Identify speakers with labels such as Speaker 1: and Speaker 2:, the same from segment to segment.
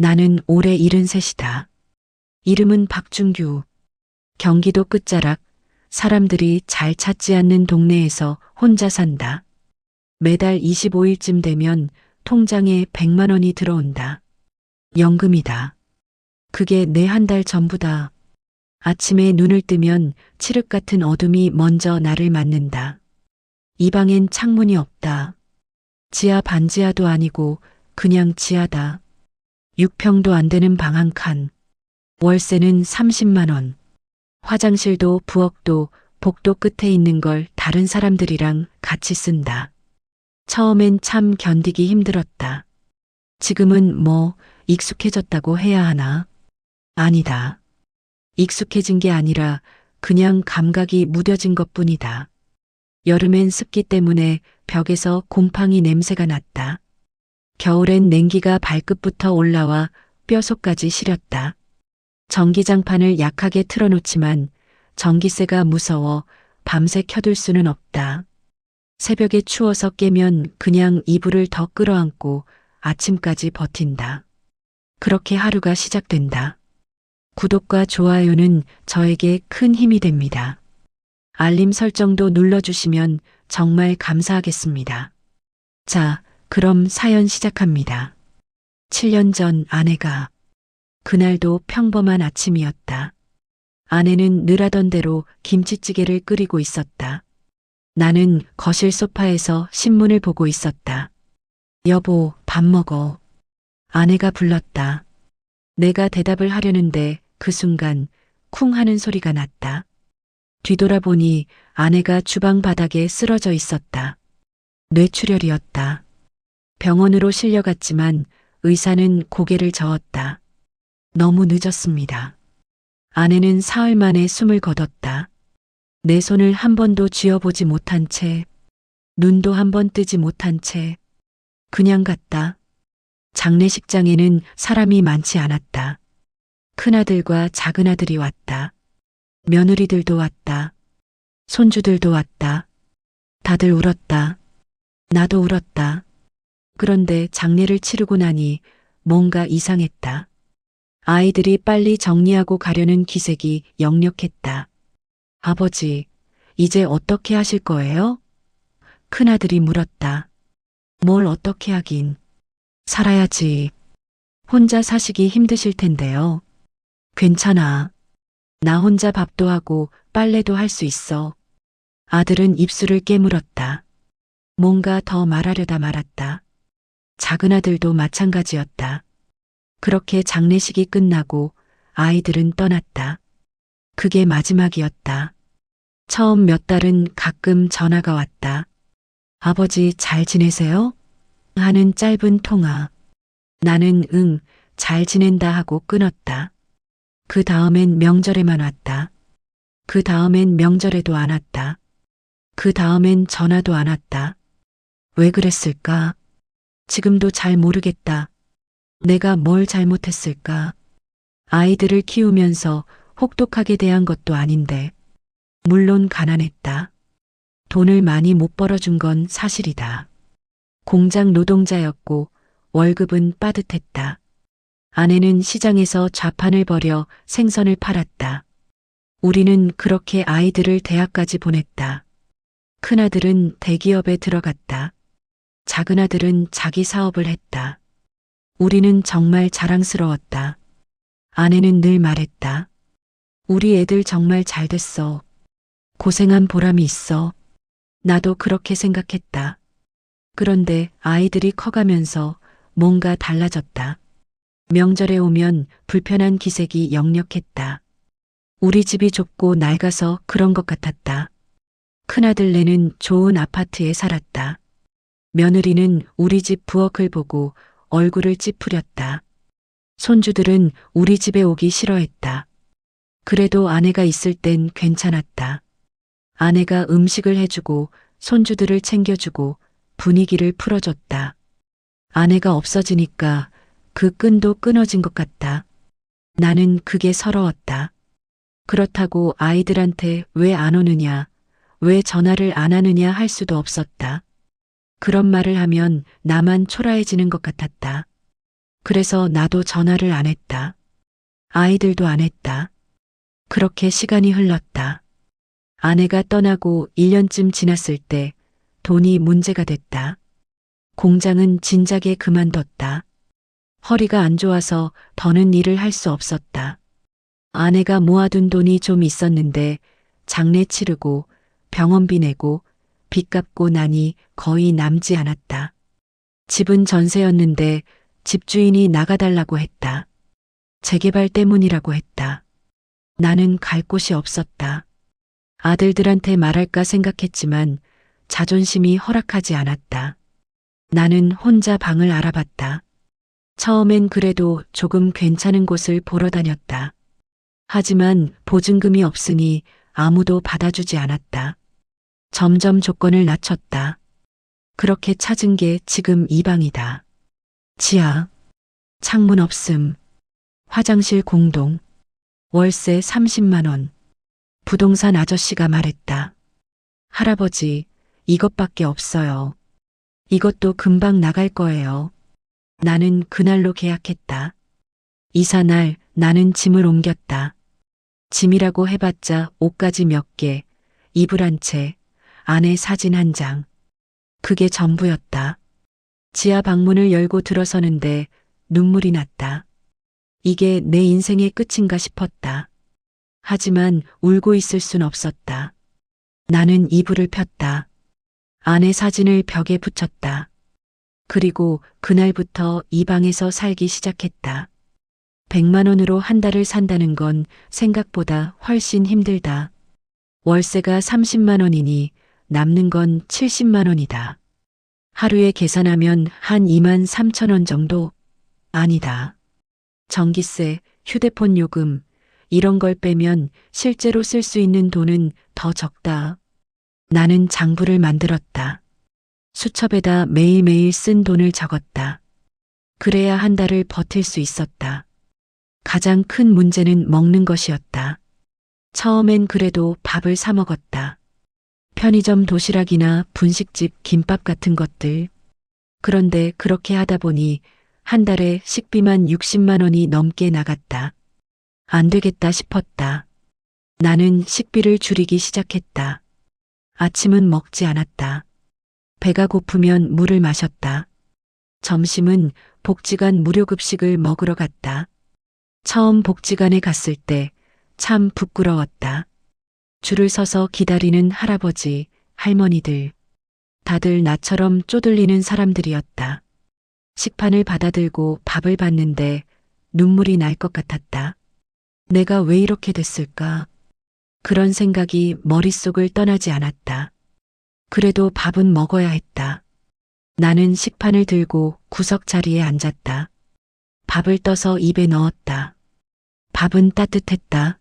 Speaker 1: 나는 올해 73이다. 이름은 박준규. 경기도 끝자락, 사람들이 잘 찾지 않는 동네에서 혼자 산다. 매달 25일쯤 되면 통장에 100만 원이 들어온다. 연금이다. 그게 내 한 달 전부다. 아침에 눈을 뜨면 칠흑 같은 어둠이 먼저 나를 맞는다. 이 방엔 창문이 없다. 지하 반지하도 아니고 그냥 지하다. 6평도 안 되는 방 한 칸. 월세는 30만 원. 화장실도 부엌도 복도 끝에 있는 걸 다른 사람들이랑 같이 쓴다. 처음엔 참 견디기 힘들었다. 지금은 뭐 익숙해졌다고 해야 하나? 아니다. 익숙해진 게 아니라 그냥 감각이 무뎌진 것뿐이다. 여름엔 습기 때문에 벽에서 곰팡이 냄새가 났다. 겨울엔 냉기가 발끝부터 올라와 뼛속까지 시렸다. 전기장판을 약하게 틀어놓지만 전기세가 무서워 밤새 켜둘 수는 없다. 새벽에 추워서 깨면 그냥 이불을 더 끌어안고 아침까지 버틴다. 그렇게 하루가 시작된다. 구독과 좋아요는 저에게 큰 힘이 됩니다. 알림 설정도 눌러주시면 정말 감사하겠습니다. 자, 그럼 사연 시작합니다. 7년 전 아내가. 그날도 평범한 아침이었다. 아내는 늘 하던 대로 김치찌개를 끓이고 있었다. 나는 거실 소파에서 신문을 보고 있었다. 여보, 밥 먹어. 아내가 불렀다. 내가 대답을 하려는데 그 순간 쿵 하는 소리가 났다. 뒤돌아보니 아내가 주방 바닥에 쓰러져 있었다. 뇌출혈이었다. 병원으로 실려갔지만 의사는 고개를 저었다. 너무 늦었습니다. 아내는 사흘 만에 숨을 거뒀다. 내 손을 한 번도 쥐어보지 못한 채, 눈도 한 번 뜨지 못한 채, 그냥 갔다. 장례식장에는 사람이 많지 않았다. 큰아들과 작은아들이 왔다. 며느리들도 왔다. 손주들도 왔다. 다들 울었다. 나도 울었다. 그런데 장례를 치르고 나니 뭔가 이상했다. 아이들이 빨리 정리하고 가려는 기색이 역력했다. 아버지, 이제 어떻게 하실 거예요? 큰아들이 물었다. 뭘 어떻게 하긴. 살아야지. 혼자 사시기 힘드실 텐데요. 괜찮아. 나 혼자 밥도 하고 빨래도 할 수 있어. 아들은 입술을 깨물었다. 뭔가 더 말하려다 말았다. 작은아들도 마찬가지였다. 그렇게 장례식이 끝나고 아이들은 떠났다. 그게 마지막이었다. 처음 몇 달은 가끔 전화가 왔다. 아버지 잘 지내세요? 하는 짧은 통화. 나는 응, 잘 지낸다 하고 끊었다. 그 다음엔 명절에만 왔다. 그 다음엔 명절에도 안 왔다. 그 다음엔 전화도 안 왔다. 왜 그랬을까? 지금도 잘 모르겠다. 내가 뭘 잘못했을까? 아이들을 키우면서 혹독하게 대한 것도 아닌데. 물론 가난했다. 돈을 많이 못 벌어준 건 사실이다. 공장 노동자였고 월급은 빠듯했다. 아내는 시장에서 좌판을 벌여 생선을 팔았다. 우리는 그렇게 아이들을 대학까지 보냈다. 큰아들은 대기업에 들어갔다. 작은아들은 자기 사업을 했다. 우리는 정말 자랑스러웠다. 아내는 늘 말했다. 우리 애들 정말 잘 됐어. 고생한 보람이 있어. 나도 그렇게 생각했다. 그런데 아이들이 커가면서 뭔가 달라졌다. 명절에 오면 불편한 기색이 역력했다. 우리 집이 좁고 낡아서 그런 것 같았다. 큰아들네는 좋은 아파트에 살았다. 며느리는 우리 집 부엌을 보고 얼굴을 찌푸렸다. 손주들은 우리 집에 오기 싫어했다. 그래도 아내가 있을 땐 괜찮았다. 아내가 음식을 해주고 손주들을 챙겨주고 분위기를 풀어줬다. 아내가 없어지니까 그 끈도 끊어진 것 같다. 나는 그게 서러웠다. 그렇다고 아이들한테 왜 안 오느냐, 왜 전화를 안 하느냐 할 수도 없었다. 그런 말을 하면 나만 초라해지는 것 같았다. 그래서 나도 전화를 안 했다. 아이들도 안 했다. 그렇게 시간이 흘렀다. 아내가 떠나고 1년쯤 지났을 때 돈이 문제가 됐다. 공장은 진작에 그만뒀다. 허리가 안 좋아서 더는 일을 할 수 없었다. 아내가 모아둔 돈이 좀 있었는데 장례 치르고 병원비 내고 빚 갚고 나니 거의 남지 않았다. 집은 전세였는데 집주인이 나가달라고 했다. 재개발 때문이라고 했다. 나는 갈 곳이 없었다. 아들들한테 말할까 생각했지만 자존심이 허락하지 않았다. 나는 혼자 방을 알아봤다. 처음엔 그래도 조금 괜찮은 곳을 보러 다녔다. 하지만 보증금이 없으니 아무도 받아주지 않았다. 점점 조건을 낮췄다. 그렇게 찾은 게 지금 이 방이다. 지하, 창문 없음, 화장실 공동, 월세 30만 원. 부동산 아저씨가 말했다. 할아버지, 이것밖에 없어요. 이것도 금방 나갈 거예요. 나는 그날로 계약했다. 이사날 나는 짐을 옮겼다. 짐이라고 해봤자 옷가지 몇 개, 이불 한 채, 아내 사진 한 장. 그게 전부였다. 지하 방문을 열고 들어서는데 눈물이 났다. 이게 내 인생의 끝인가 싶었다. 하지만 울고 있을 순 없었다. 나는 이불을 폈다. 아내 사진을 벽에 붙였다. 그리고 그날부터 이 방에서 살기 시작했다. 100만 원으로 한 달을 산다는 건 생각보다 훨씬 힘들다. 월세가 30만 원이니 남는 건 70만 원이다. 하루에 계산하면 한 2만 3천 원 정도? 아니다. 전기세, 휴대폰 요금, 이런 걸 빼면 실제로 쓸 수 있는 돈은 더 적다. 나는 장부를 만들었다. 수첩에다 매일매일 쓴 돈을 적었다. 그래야 한 달을 버틸 수 있었다. 가장 큰 문제는 먹는 것이었다. 처음엔 그래도 밥을 사 먹었다. 편의점 도시락이나 분식집 김밥 같은 것들. 그런데 그렇게 하다 보니 한 달에 식비만 60만 원이 넘게 나갔다. 안 되겠다 싶었다. 나는 식비를 줄이기 시작했다. 아침은 먹지 않았다. 배가 고프면 물을 마셨다. 점심은 복지관 무료급식을 먹으러 갔다. 처음 복지관에 갔을 때 참 부끄러웠다. 줄을 서서 기다리는 할아버지, 할머니들. 다들 나처럼 쪼들리는 사람들이었다. 식판을 받아들고 밥을 받는데 눈물이 날 것 같았다. 내가 왜 이렇게 됐을까? 그런 생각이 머릿속을 떠나지 않았다. 그래도 밥은 먹어야 했다. 나는 식판을 들고 구석 자리에 앉았다. 밥을 떠서 입에 넣었다. 밥은 따뜻했다.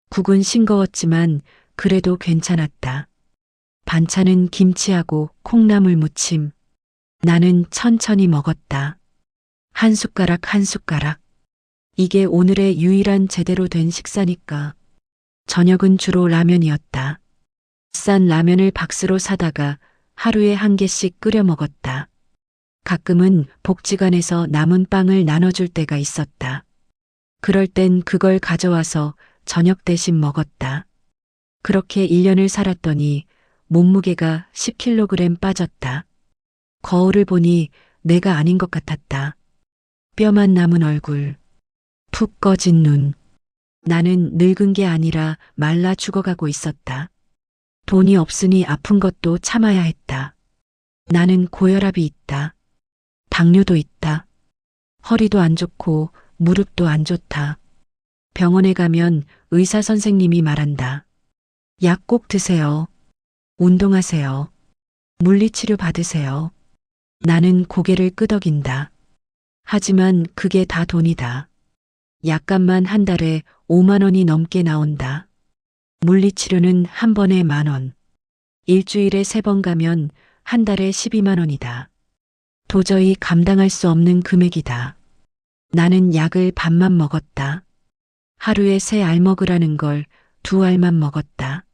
Speaker 1: 국은 싱거웠지만 그래도 괜찮았다. 반찬은 김치하고 콩나물 무침. 나는 천천히 먹었다. 한 숟가락 한 숟가락. 이게 오늘의 유일한 제대로 된 식사니까. 저녁은 주로 라면이었다. 싼 라면을 박스로 사다가 하루에 한 개씩 끓여 먹었다. 가끔은 복지관에서 남은 빵을 나눠줄 때가 있었다. 그럴 땐 그걸 가져와서 저녁 대신 먹었다. 그렇게 1년을 살았더니 몸무게가 10kg 빠졌다. 거울을 보니 내가 아닌 것 같았다. 뼈만 남은 얼굴, 푹 꺼진 눈. 나는 늙은 게 아니라 말라 죽어가고 있었다. 돈이 없으니 아픈 것도 참아야 했다. 나는 고혈압이 있다. 당뇨도 있다. 허리도 안 좋고 무릎도 안 좋다. 병원에 가면 의사 선생님이 말한다. 약 꼭 드세요. 운동하세요. 물리치료 받으세요. 나는 고개를 끄덕인다. 하지만 그게 다 돈이다. 약값만 한 달에 5만 원이 넘게 나온다. 물리치료는 한 번에 10,000원. 일주일에 3번 가면 한 달에 12만 원이다. 도저히 감당할 수 없는 금액이다. 나는 약을 반만 먹었다. 하루에 3알 먹으라는 걸 2알만 먹었다.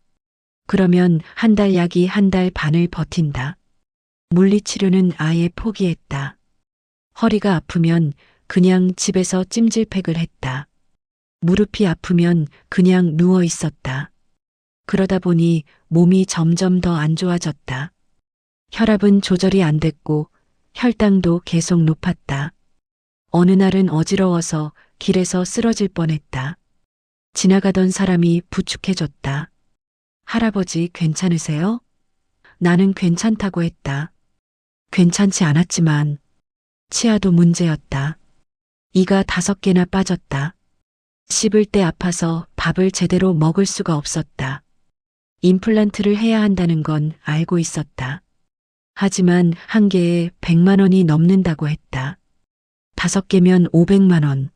Speaker 1: 그러면 한 달 약이 한 달 반을 버틴다. 물리치료는 아예 포기했다. 허리가 아프면 그냥 집에서 찜질팩을 했다. 무릎이 아프면 그냥 누워 있었다. 그러다 보니 몸이 점점 더 안 좋아졌다. 혈압은 조절이 안 됐고 혈당도 계속 높았다. 어느 날은 어지러워서 길에서 쓰러질 뻔했다. 지나가던 사람이 부축해줬다. 할아버지 괜찮으세요? 나는 괜찮다고 했다. 괜찮지 않았지만 치아도 문제였다. 이가 5개나 빠졌다. 씹을 때 아파서 밥을 제대로 먹을 수가 없었다. 임플란트를 해야 한다는 건 알고 있었다. 하지만 한 개에 100만 원이 넘는다고 했다. 5개면 500만 원.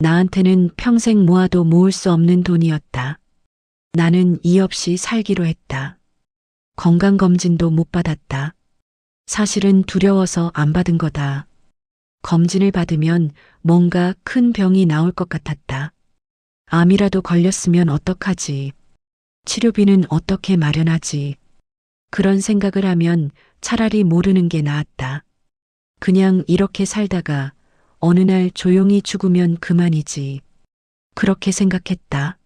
Speaker 1: 나한테는 평생 모아도 모을 수 없는 돈이었다. 나는 이 없이 살기로 했다. 건강검진도 못 받았다. 사실은 두려워서 안 받은 거다. 검진을 받으면 뭔가 큰 병이 나올 것 같았다. 암이라도 걸렸으면 어떡하지? 치료비는 어떻게 마련하지? 그런 생각을 하면 차라리 모르는 게 나았다. 그냥 이렇게 살다가 어느 날 조용히 죽으면 그만이지. 그렇게 생각했다.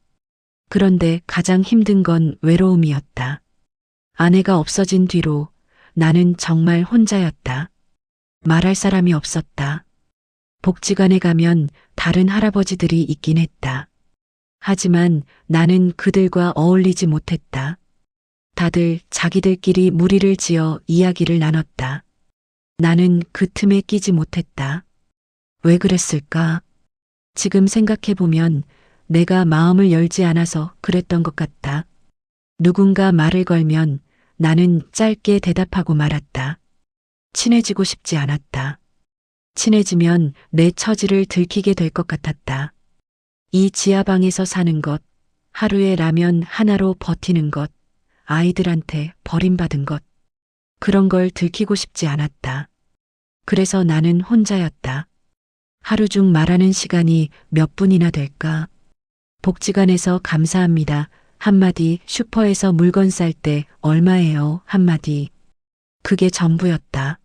Speaker 1: 그런데 가장 힘든 건 외로움이었다. 아내가 없어진 뒤로 나는 정말 혼자였다. 말할 사람이 없었다. 복지관에 가면 다른 할아버지들이 있긴 했다. 하지만 나는 그들과 어울리지 못했다. 다들 자기들끼리 무리를 지어 이야기를 나눴다. 나는 그 틈에 끼지 못했다. 왜 그랬을까? 지금 생각해보면 내가 마음을 열지 않아서 그랬던 것 같다. 누군가 말을 걸면 나는 짧게 대답하고 말았다. 친해지고 싶지 않았다. 친해지면 내 처지를 들키게 될 것 같았다. 이 지하방에서 사는 것, 하루에 라면 하나로 버티는 것, 아이들한테 버림받은 것, 그런 걸 들키고 싶지 않았다. 그래서 나는 혼자였다. 하루 중 말하는 시간이 몇 분이나 될까? 복지관에서 감사합니다. 한마디, 슈퍼에서 물건 쌀 때 얼마예요? 한마디. 그게 전부였다.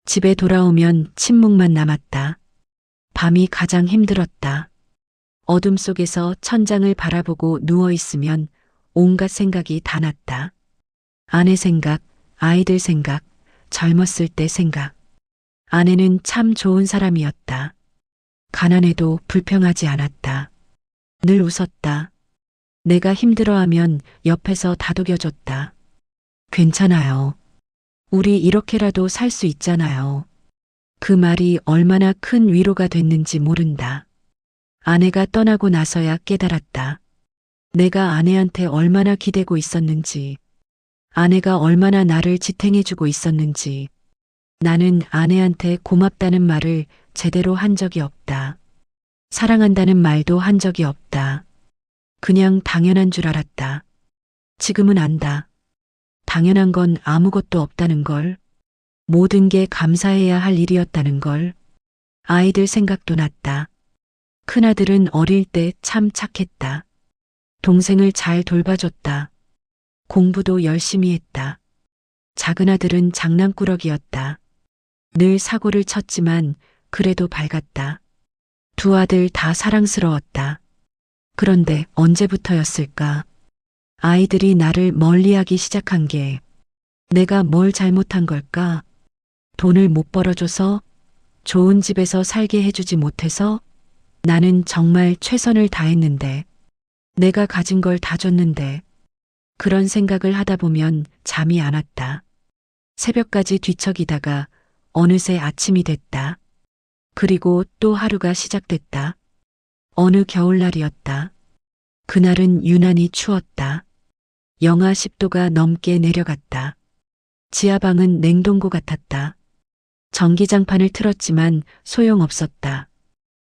Speaker 1: 집에 돌아오면 침묵만 남았다. 밤이 가장 힘들었다. 어둠 속에서 천장을 바라보고 누워있으면 온갖 생각이 다 났다. 아내 생각, 아이들 생각, 젊었을 때 생각. 아내는 참 좋은 사람이었다. 가난해도 불평하지 않았다. 늘 웃었다. 내가 힘들어하면 옆에서 다독여줬다. 괜찮아요. 우리 이렇게라도 살 수 있잖아요. 그 말이 얼마나 큰 위로가 됐는지 모른다. 아내가 떠나고 나서야 깨달았다. 내가 아내한테 얼마나 기대고 있었는지, 아내가 얼마나 나를 지탱해주고 있었는지. 나는 아내한테 고맙다는 말을 제대로 한 적이 없다. 사랑한다는 말도 한 적이 없다. 그냥 당연한 줄 알았다. 지금은 안다. 당연한 건 아무것도 없다는 걸. 모든 게 감사해야 할 일이었다는 걸. 아이들 생각도 났다. 큰아들은 어릴 때 참 착했다. 동생을 잘 돌봐줬다. 공부도 열심히 했다. 작은 아들은 장난꾸러기였다. 늘 사고를 쳤지만 그래도 밝았다. 두 아들 다 사랑스러웠다. 그런데 언제부터였을까? 아이들이 나를 멀리하기 시작한 게 내가 뭘 잘못한 걸까? 돈을 못 벌어줘서? 좋은 집에서 살게 해주지 못해서? 나는 정말 최선을 다했는데, 내가 가진 걸 다 줬는데, 그런 생각을 하다 보면 잠이 안 왔다. 새벽까지 뒤척이다가 어느새 아침이 됐다. 그리고 또 하루가 시작됐다. 어느 겨울날이었다. 그날은 유난히 추웠다. 영하 10도가 넘게 내려갔다. 지하방은 냉동고 같았다. 전기장판을 틀었지만 소용없었다.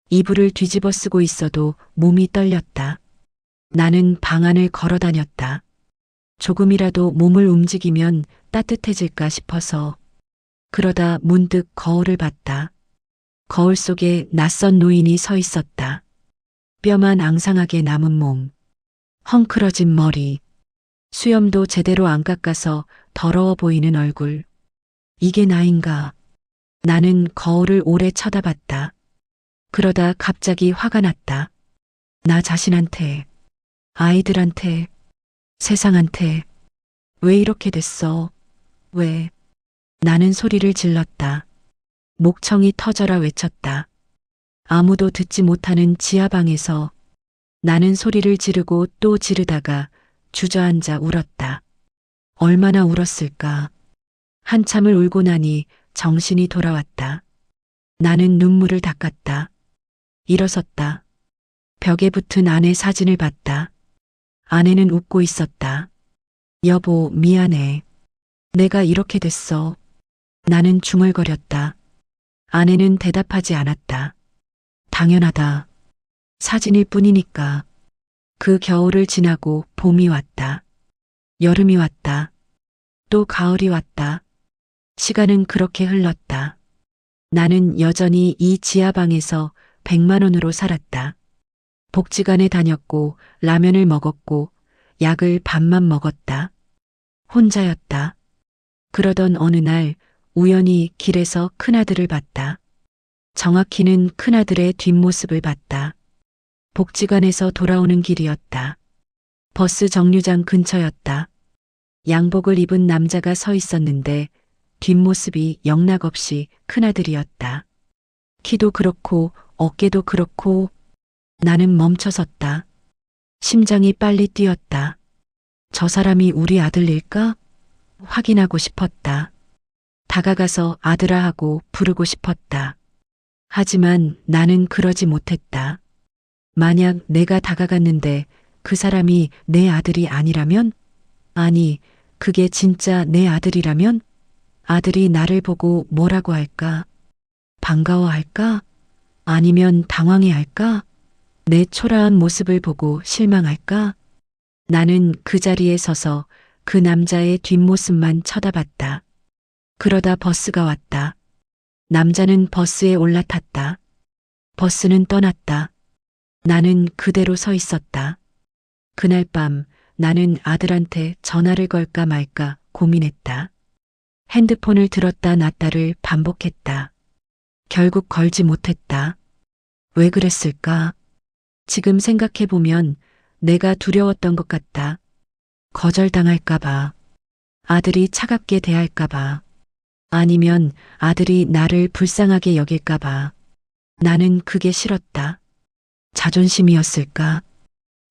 Speaker 1: 이불을 뒤집어 쓰고 있어도 몸이 떨렸다. 나는 방 안을 걸어 다녔다. 조금이라도 몸을 움직이면 따뜻해질까 싶어서. 그러다 문득 거울을 봤다. 거울 속에 낯선 노인이 서 있었다. 뼈만 앙상하게 남은 몸, 헝클어진 머리, 수염도 제대로 안 깎아서 더러워 보이는 얼굴. 이게 나인가? 나는 거울을 오래 쳐다봤다. 그러다 갑자기 화가 났다. 나 자신한테, 아이들한테, 세상한테. 왜 이렇게 됐어? 왜? 나는 소리를 질렀다. 목청이 터져라 외쳤다. 아무도 듣지 못하는 지하방에서 나는 소리를 지르고 또 지르다가 주저앉아 울었다. 얼마나 울었을까? 한참을 울고 나니 정신이 돌아왔다. 나는 눈물을 닦았다. 일어섰다. 벽에 붙은 아내 사진을 봤다. 아내는 웃고 있었다. 여보, 미안해. 내가 이렇게 됐어. 나는 중얼거렸다. 아내는 대답하지 않았다. 당연하다. 사진일 뿐이니까. 그 겨울을 지나고 봄이 왔다. 여름이 왔다. 또 가을이 왔다. 시간은 그렇게 흘렀다. 나는 여전히 이 지하방에서 100만 원으로 살았다. 복지관에 다녔고 라면을 먹었고 약을 반만 먹었다. 혼자였다. 그러던 어느 날 우연히 길에서 큰아들을 봤다. 정확히는 큰아들의 뒷모습을 봤다. 복지관에서 돌아오는 길이었다. 버스 정류장 근처였다. 양복을 입은 남자가 서 있었는데 뒷모습이 영락없이 큰아들이었다. 키도 그렇고 어깨도 그렇고. 나는 멈춰섰다. 심장이 빨리 뛰었다. 저 사람이 우리 아들일까? 확인하고 싶었다. 다가가서 아들아 하고 부르고 싶었다. 하지만 나는 그러지 못했다. 만약 내가 다가갔는데 그 사람이 내 아들이 아니라면? 아니, 그게 진짜 내 아들이라면? 아들이 나를 보고 뭐라고 할까? 반가워할까? 아니면 당황해할까? 내 초라한 모습을 보고 실망할까? 나는 그 자리에 서서 그 남자의 뒷모습만 쳐다봤다. 그러다 버스가 왔다. 남자는 버스에 올라탔다. 버스는 떠났다. 나는 그대로 서 있었다. 그날 밤 나는 아들한테 전화를 걸까 말까 고민했다. 핸드폰을 들었다 놨다를 반복했다. 결국 걸지 못했다. 왜 그랬을까? 지금 생각해보면 내가 두려웠던 것 같다. 거절당할까봐. 아들이 차갑게 대할까봐. 아니면 아들이 나를 불쌍하게 여길까봐. 나는 그게 싫었다. 자존심이었을까?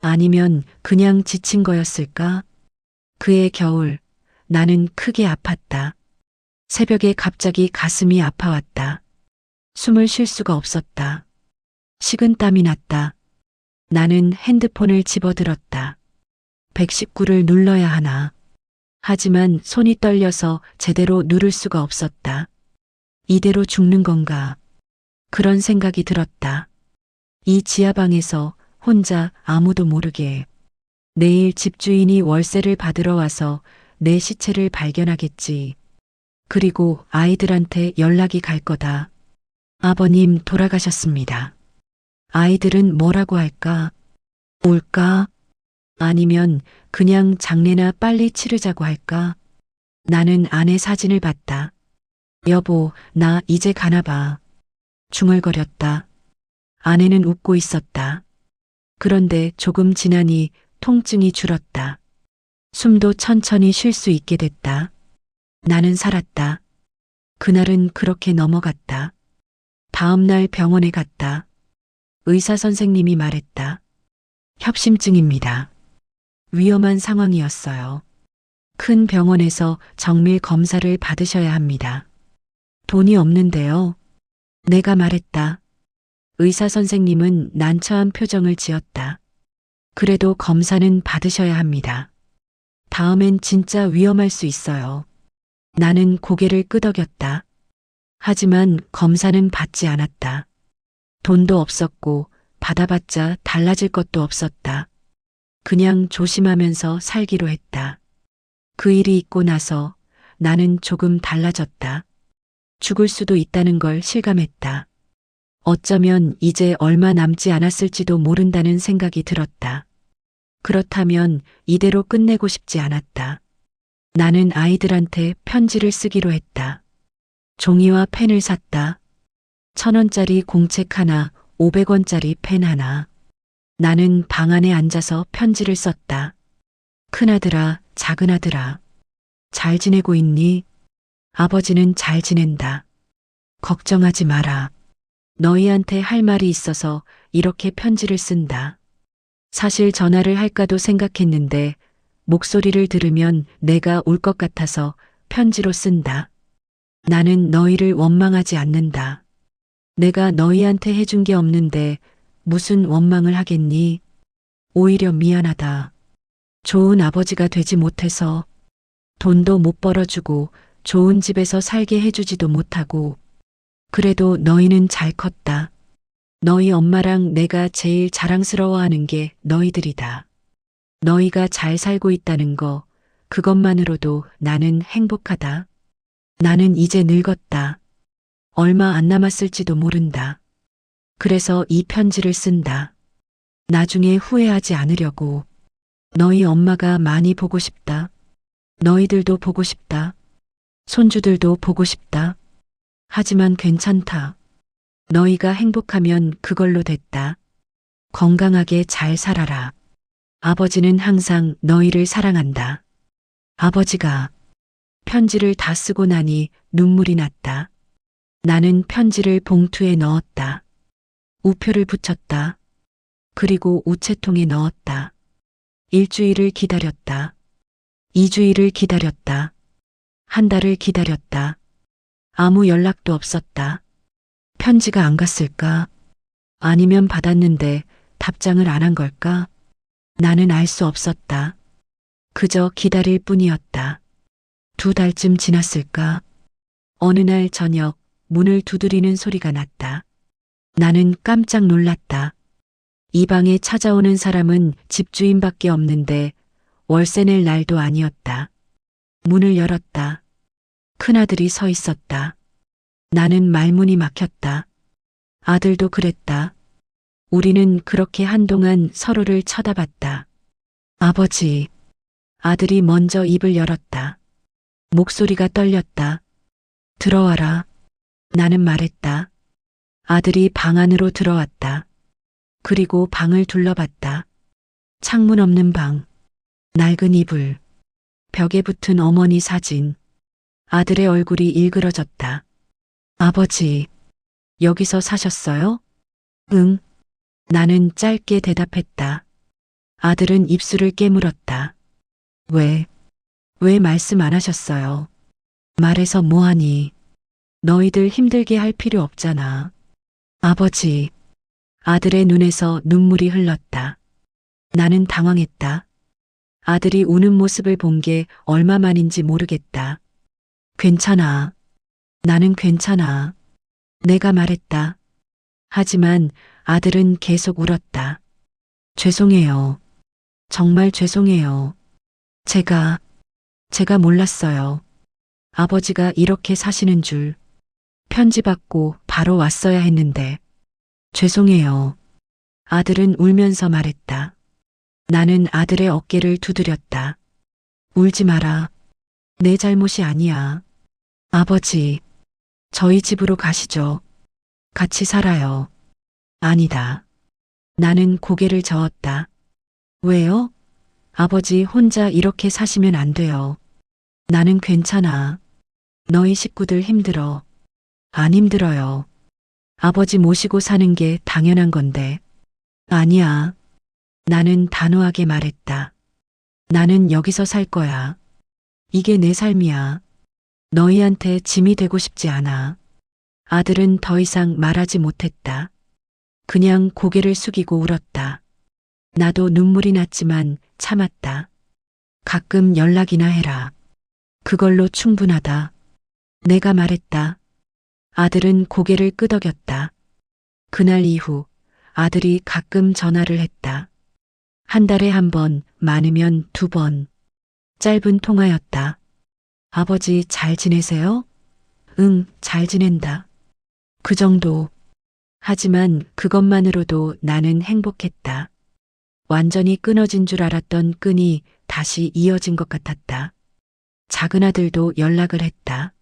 Speaker 1: 아니면 그냥 지친 거였을까? 그해 겨울, 나는 크게 아팠다. 새벽에 갑자기 가슴이 아파왔다. 숨을 쉴 수가 없었다. 식은땀이 났다. 나는 핸드폰을 집어들었다. 119를 눌러야 하나. 하지만 손이 떨려서 제대로 누를 수가 없었다. 이대로 죽는 건가? 그런 생각이 들었다. 이 지하방에서 혼자 아무도 모르게. 내일 집주인이 월세를 받으러 와서 내 시체를 발견하겠지. 그리고 아이들한테 연락이 갈 거다. 아버님 돌아가셨습니다. 아이들은 뭐라고 할까? 울까? 아니면 그냥 장례나 빨리 치르자고 할까? 나는 아내 사진을 봤다. 여보, 나 이제 가나 봐. 중얼거렸다. 아내는 웃고 있었다. 그런데 조금 지나니 통증이 줄었다. 숨도 천천히 쉴 수 있게 됐다. 나는 살았다. 그날은 그렇게 넘어갔다. 다음 날 병원에 갔다. 의사 선생님이 말했다. 협심증입니다. 위험한 상황이었어요. 큰 병원에서 정밀 검사를 받으셔야 합니다. 돈이 없는데요. 내가 말했다. 의사 선생님은 난처한 표정을 지었다. 그래도 검사는 받으셔야 합니다. 다음엔 진짜 위험할 수 있어요. 나는 고개를 끄덕였다. 하지만 검사는 받지 않았다. 돈도 없었고 받아봤자 달라질 것도 없었다. 그냥 조심하면서 살기로 했다. 그 일이 있고 나서 나는 조금 달라졌다. 죽을 수도 있다는 걸 실감했다. 어쩌면 이제 얼마 남지 않았을지도 모른다는 생각이 들었다. 그렇다면 이대로 끝내고 싶지 않았다. 나는 아이들한테 편지를 쓰기로 했다. 종이와 펜을 샀다. 1,000원짜리 공책 하나, 500원짜리 펜 하나. 나는 방 안에 앉아서 편지를 썼다. 큰아들아, 작은아들아. 잘 지내고 있니? 아버지는 잘 지낸다. 걱정하지 마라. 너희한테 할 말이 있어서 이렇게 편지를 쓴다. 사실 전화를 할까도 생각했는데 목소리를 들으면 내가 울 것 같아서 편지로 쓴다. 나는 너희를 원망하지 않는다. 내가 너희한테 해준 게 없는데 무슨 원망을 하겠니? 오히려 미안하다. 좋은 아버지가 되지 못해서 돈도 못 벌어주고 좋은 집에서 살게 해주지도 못하고 그래도 너희는 잘 컸다. 너희 엄마랑 내가 제일 자랑스러워하는 게 너희들이다. 너희가 잘 살고 있다는 거, 그것만으로도 나는 행복하다. 나는 이제 늙었다. 얼마 안 남았을지도 모른다. 그래서 이 편지를 쓴다. 나중에 후회하지 않으려고. 너희 엄마가 많이 보고 싶다. 너희들도 보고 싶다. 손주들도 보고 싶다. 하지만 괜찮다. 너희가 행복하면 그걸로 됐다. 건강하게 잘 살아라. 아버지는 항상 너희를 사랑한다. 아버지가 편지를 다 쓰고 나니 눈물이 났다. 나는 편지를 봉투에 넣었다. 우표를 붙였다. 그리고 우체통에 넣었다. 일주일을 기다렸다. 2주일을 기다렸다. 한 달을 기다렸다. 아무 연락도 없었다. 편지가 안 갔을까? 아니면 받았는데 답장을 안 한 걸까? 나는 알 수 없었다. 그저 기다릴 뿐이었다. 2달쯤 지났을까? 어느 날 저녁 문을 두드리는 소리가 났다. 나는 깜짝 놀랐다. 이 방에 찾아오는 사람은 집주인밖에 없는데 월세 낼 날도 아니었다. 문을 열었다. 큰아들이 서 있었다. 나는 말문이 막혔다. 아들도 그랬다. 우리는 그렇게 한동안 서로를 쳐다봤다. 아버지. 아들이 먼저 입을 열었다. 목소리가 떨렸다. 들어와라. 나는 말했다. 아들이 방 안으로 들어왔다. 그리고 방을 둘러봤다. 창문 없는 방. 낡은 이불. 벽에 붙은 어머니 사진. 아들의 얼굴이 일그러졌다. 아버지, 여기서 사셨어요? 응. 나는 짧게 대답했다. 아들은 입술을 깨물었다. 왜 말씀 안 하셨어요? 말해서 뭐하니? 너희들 힘들게 할 필요 없잖아. 아버지. 아들의 눈에서 눈물이 흘렀다. 나는 당황했다. 아들이 우는 모습을 본 게 얼마만인지 모르겠다. 괜찮아. 나는 괜찮아. 내가 말했다. 하지만 아들은 계속 울었다. 죄송해요. 정말 죄송해요. 제가 몰랐어요. 아버지가 이렇게 사시는 줄. 편지 받고 바로 왔어야 했는데. 죄송해요. 아들은 울면서 말했다. 나는 아들의 어깨를 두드렸다. 울지 마라. 내 잘못이 아니야. 아버지, 저희 집으로 가시죠. 같이 살아요. 아니다. 나는 고개를 저었다. 왜요? 아버지 혼자 이렇게 사시면 안 돼요. 나는 괜찮아. 너희 식구들 힘들어. 안 힘들어요. 아버지 모시고 사는 게 당연한 건데. 아니야. 나는 단호하게 말했다. 나는 여기서 살 거야. 이게 내 삶이야. 너희한테 짐이 되고 싶지 않아. 아들은 더 이상 말하지 못했다. 그냥 고개를 숙이고 울었다. 나도 눈물이 났지만 참았다. 가끔 연락이나 해라. 그걸로 충분하다. 내가 말했다. 아들은 고개를 끄덕였다. 그날 이후 아들이 가끔 전화를 했다. 한 달에 1번, 많으면 2번. 짧은 통화였다. 아버지 잘 지내세요? 응, 잘 지낸다. 그 정도. 하지만 그것만으로도 나는 행복했다. 완전히 끊어진 줄 알았던 끈이 다시 이어진 것 같았다. 작은 아들도 연락을 했다.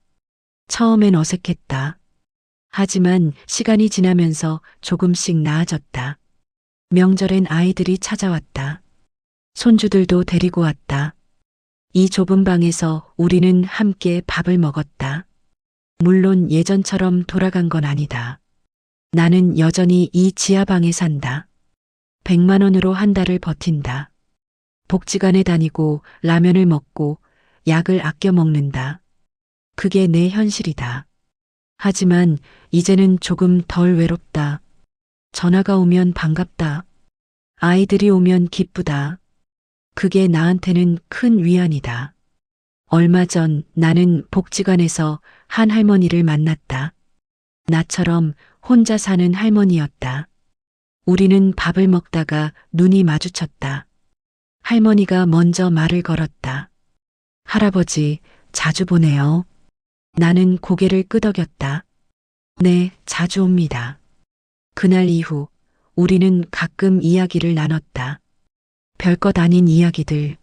Speaker 1: 처음엔 어색했다. 하지만 시간이 지나면서 조금씩 나아졌다. 명절엔 아이들이 찾아왔다. 손주들도 데리고 왔다. 이 좁은 방에서 우리는 함께 밥을 먹었다. 물론 예전처럼 돌아간 건 아니다. 나는 여전히 이 지하방에 산다. 100만 원으로 한 달을 버틴다. 복지관에 다니고 라면을 먹고 약을 아껴 먹는다. 그게 내 현실이다. 하지만 이제는 조금 덜 외롭다. 전화가 오면 반갑다. 아이들이 오면 기쁘다. 그게 나한테는 큰 위안이다. 얼마 전 나는 복지관에서 한 할머니를 만났다. 나처럼 혼자 사는 할머니였다. 우리는 밥을 먹다가 눈이 마주쳤다. 할머니가 먼저 말을 걸었다. 할아버지, 자주 보네요. 나는 고개를 끄덕였다. 네, 자주 옵니다. 그날 이후 우리는 가끔 이야기를 나눴다. 별것 아닌 이야기들.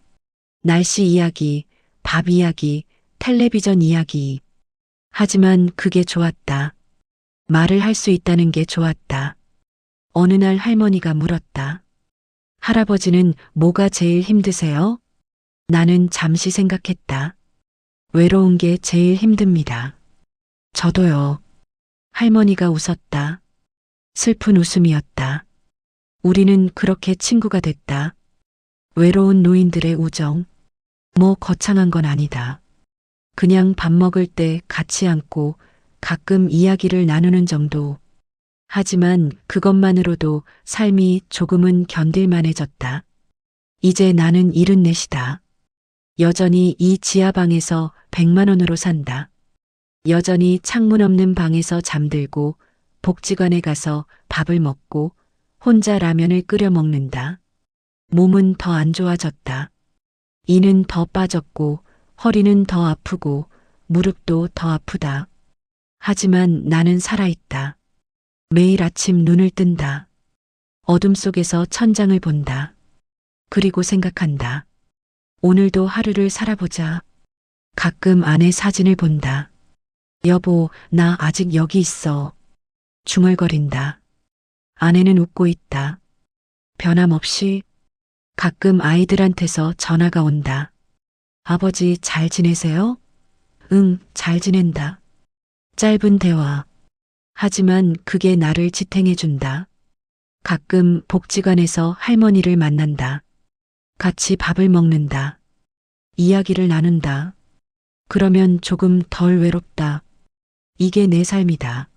Speaker 1: 날씨 이야기, 밥 이야기, 텔레비전 이야기. 하지만 그게 좋았다. 말을 할 수 있다는 게 좋았다. 어느 날 할머니가 물었다. 할아버지는 뭐가 제일 힘드세요? 나는 잠시 생각했다. 외로운 게 제일 힘듭니다. 저도요. 할머니가 웃었다. 슬픈 웃음이었다. 우리는 그렇게 친구가 됐다. 외로운 노인들의 우정. 뭐 거창한 건 아니다. 그냥 밥 먹을 때 같이 앉고 가끔 이야기를 나누는 정도. 하지만 그것만으로도 삶이 조금은 견딜만해졌다. 이제 나는 74이다. 여전히 이 지하방에서 100만 원으로 산다. 여전히 창문 없는 방에서 잠들고 복지관에 가서 밥을 먹고 혼자 라면을 끓여 먹는다. 몸은 더 안 좋아졌다. 이는 더 빠졌고 허리는 더 아프고 무릎도 더 아프다. 하지만 나는 살아있다. 매일 아침 눈을 뜬다. 어둠 속에서 천장을 본다. 그리고 생각한다. 오늘도 하루를 살아보자. 가끔 아내 사진을 본다. 여보, 나 아직 여기 있어. 중얼거린다. 아내는 웃고 있다. 변함없이. 가끔 아이들한테서 전화가 온다. 아버지 잘 지내세요? 응, 잘 지낸다. 짧은 대화. 하지만 그게 나를 지탱해준다. 가끔 복지관에서 할머니를 만난다. 같이 밥을 먹는다. 이야기를 나눈다. 그러면 조금 덜 외롭다. 이게 내 삶이다.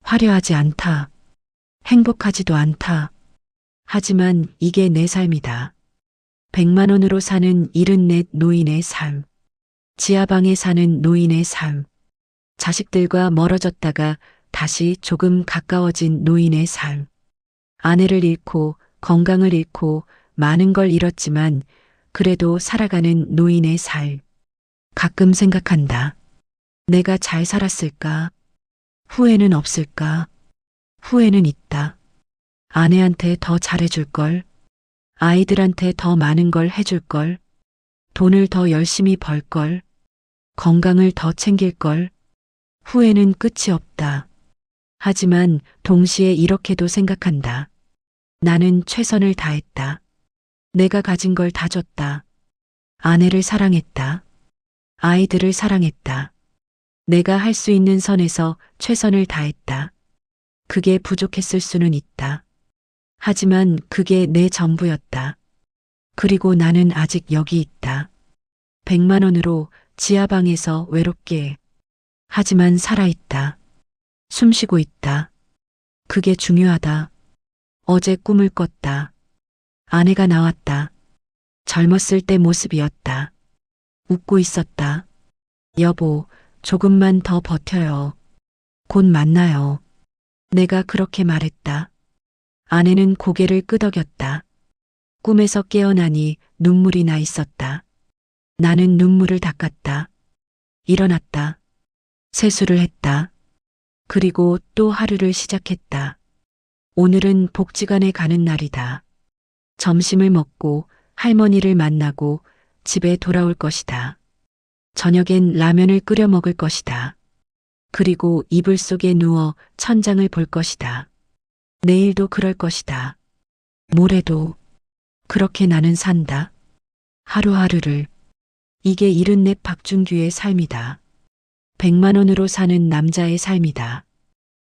Speaker 1: 화려하지 않다. 행복하지도 않다. 하지만 이게 내 삶이다. 100만 원으로 사는 74 노인의 삶. 지하방에 사는 노인의 삶. 자식들과 멀어졌다가 다시 조금 가까워진 노인의 삶. 아내를 잃고 건강을 잃고 많은 걸 잃었지만 그래도 살아가는 노인의 삶. 가끔 생각한다. 내가 잘 살았을까? 후회는 없을까? 후회는 있다. 아내한테 더 잘해줄걸. 아이들한테 더 많은 걸 해줄걸. 돈을 더 열심히 벌걸. 건강을 더 챙길걸. 후회는 끝이 없다. 하지만 동시에 이렇게도 생각한다. 나는 최선을 다했다. 내가 가진 걸 다 줬다. 아내를 사랑했다. 아이들을 사랑했다. 내가 할 수 있는 선에서 최선을 다했다. 그게 부족했을 수는 있다. 하지만 그게 내 전부였다. 그리고 나는 아직 여기 있다. 100만 원으로 지하방에서 외롭게. 하지만 살아있다. 숨쉬고 있다. 그게 중요하다. 어제 꿈을 꿨다. 아내가 나왔다. 젊었을 때 모습이었다. 웃고 있었다. 여보, 조금만 더 버텨요. 곧 만나요. 내가 그렇게 말했다. 아내는 고개를 끄덕였다. 꿈에서 깨어나니 눈물이 나 있었다. 나는 눈물을 닦았다. 일어났다. 세수를 했다. 그리고 또 하루를 시작했다. 오늘은 복지관에 가는 날이다. 점심을 먹고 할머니를 만나고 집에 돌아올 것이다. 저녁엔 라면을 끓여 먹을 것이다. 그리고 이불 속에 누워 천장을 볼 것이다. 내일도 그럴 것이다. 모레도 그렇게 나는 산다. 하루하루를. 이게 74 박준규의 삶이다. 100만 원으로 사는 남자의 삶이다.